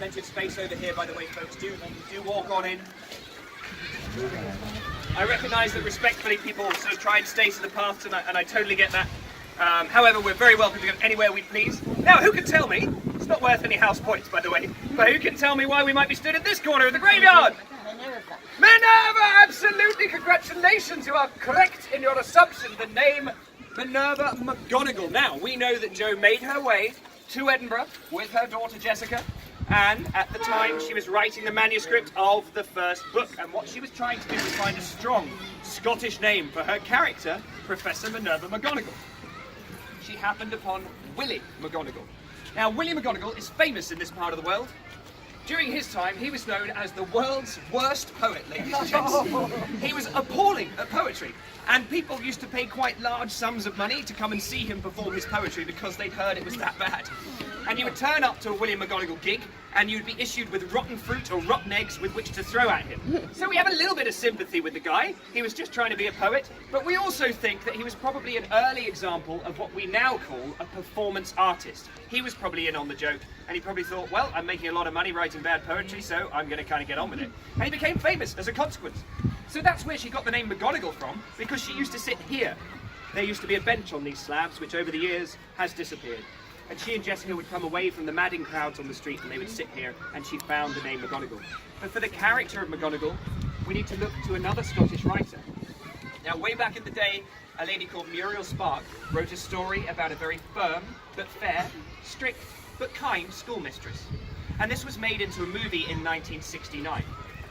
plenty of space over here, by the way, folks. Do walk on in. I recognise that respectfully people sort of try and stay to the path tonight, and I totally get that. However, we're very welcome to go anywhere we please. Now, who can tell me, it's not worth any house points, by the way, but who can tell me why we might be stood at this corner of the graveyard? Minerva, absolutely! Congratulations, you are correct in your assumption. The name Minerva McGonagall. Now, we know that Jo made her way to Edinburgh with her daughter Jessica, and at the time she was writing the manuscript of the first book, and what she was trying to do was find a strong Scottish name for her character, Professor Minerva McGonagall. She happened upon Willie McGonagall. Now, Willie McGonagall is famous in this part of the world. During his time, he was known as the world's worst poet, ladies and gents. He was appalling at poetry, and people used to pay quite large sums of money to come and see him perform his poetry because they'd heard it was that bad. And you would turn up to a William McGonagall gig, and you'd be issued with rotten fruit or rotten eggs with which to throw at him. So we have a little bit of sympathy with the guy. He was just trying to be a poet, but we also think that he was probably an early example of what we now call a performance artist. He was probably in on the joke, and he probably thought, well, I'm making a lot of money writing bad poetry, so I'm going to kind of get on with it. And he became famous as a consequence. So that's where she got the name McGonagall from, because she used to sit here. There used to be a bench on these slabs, which over the years has disappeared. And she and Jessica would come away from the madding crowds on the street and they would sit here, and she found the name McGonagall. But for the character of McGonagall, we need to look to another Scottish writer. Now, way back in the day, a lady called Muriel Spark wrote a story about a very firm but fair, strict but kind schoolmistress. And this was made into a movie in 1969.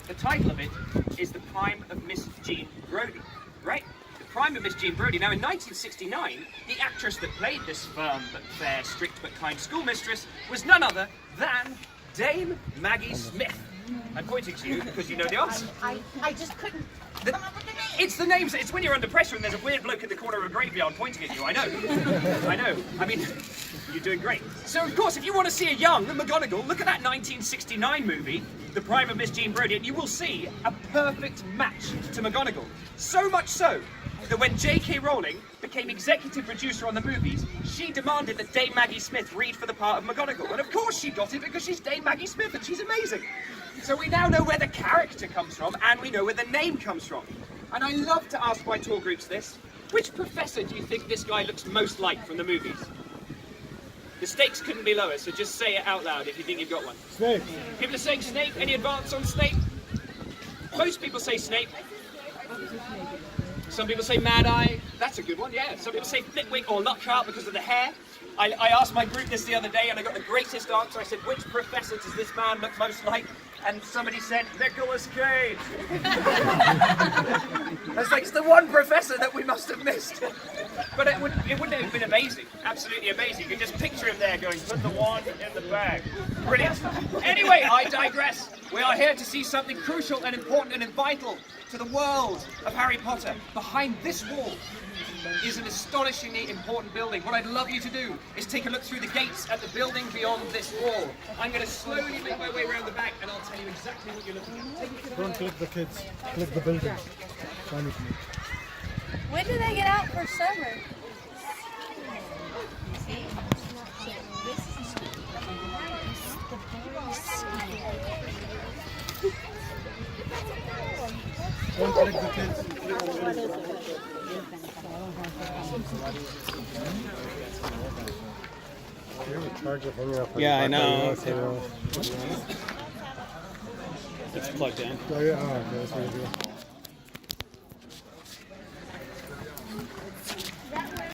The title of it is The Crime of Miss Jean Brodie, right? Crime of Miss Jean Brodie. Now, in 1969, the actress that played this firm but fair, strict but kind schoolmistress was none other than Dame Maggie Smith. I'm pointing to you because you know the answer. I just couldn't come up with the name. It's the names. It's when you're under pressure and there's a weird bloke in the corner of a graveyard pointing at you. I know. I know. I mean, you're doing great. So, of course, if you want to see a young McGonagall, look at that 1969 movie, The Crime of Miss Jean Brodie, and you will see a perfect match to McGonagall. So much so that when J.K. Rowling became executive producer on the movies, she demanded that Dame Maggie Smith read for the part of McGonagall. And of course she got it because she's Dame Maggie Smith and she's amazing. So we now know where the character comes from and we know where the name comes from. And I love to ask my tour groups this. Which professor do you think this guy looks most like from the movies? The stakes couldn't be lower, so just say it out loud if you think you've got one. Snape. People are saying Snape. Any advance on Snape? Most people say Snape. Some people say Mad Eye. That's a good one, yeah. Some people say Flitwick or Lockhart because of the hair. I asked my group this the other day and I got the greatest answer. I said, which professor does this man look most like? And somebody said, Nicolas Cage. I was like, it's the one professor that we must have missed. But it wouldn't have been amazing. Absolutely amazing. You can just picture him there going, put the wand in the bag. Brilliant. Anyway, I digress. We are here to see something crucial and important and vital to the world of Harry Potter. Behind this wall is an astonishingly important building. What I'd love you to do is take a look through the gates at the building beyond this wall. I'm going to slowly make my way around the back and I'll tell you exactly what you're looking at. Don't click the kids, click the building. Fine with me. When do they get out for summer? Don't click the kids. Yeah, I know. It's plugged in. Oh, yeah, okay, that's what you do.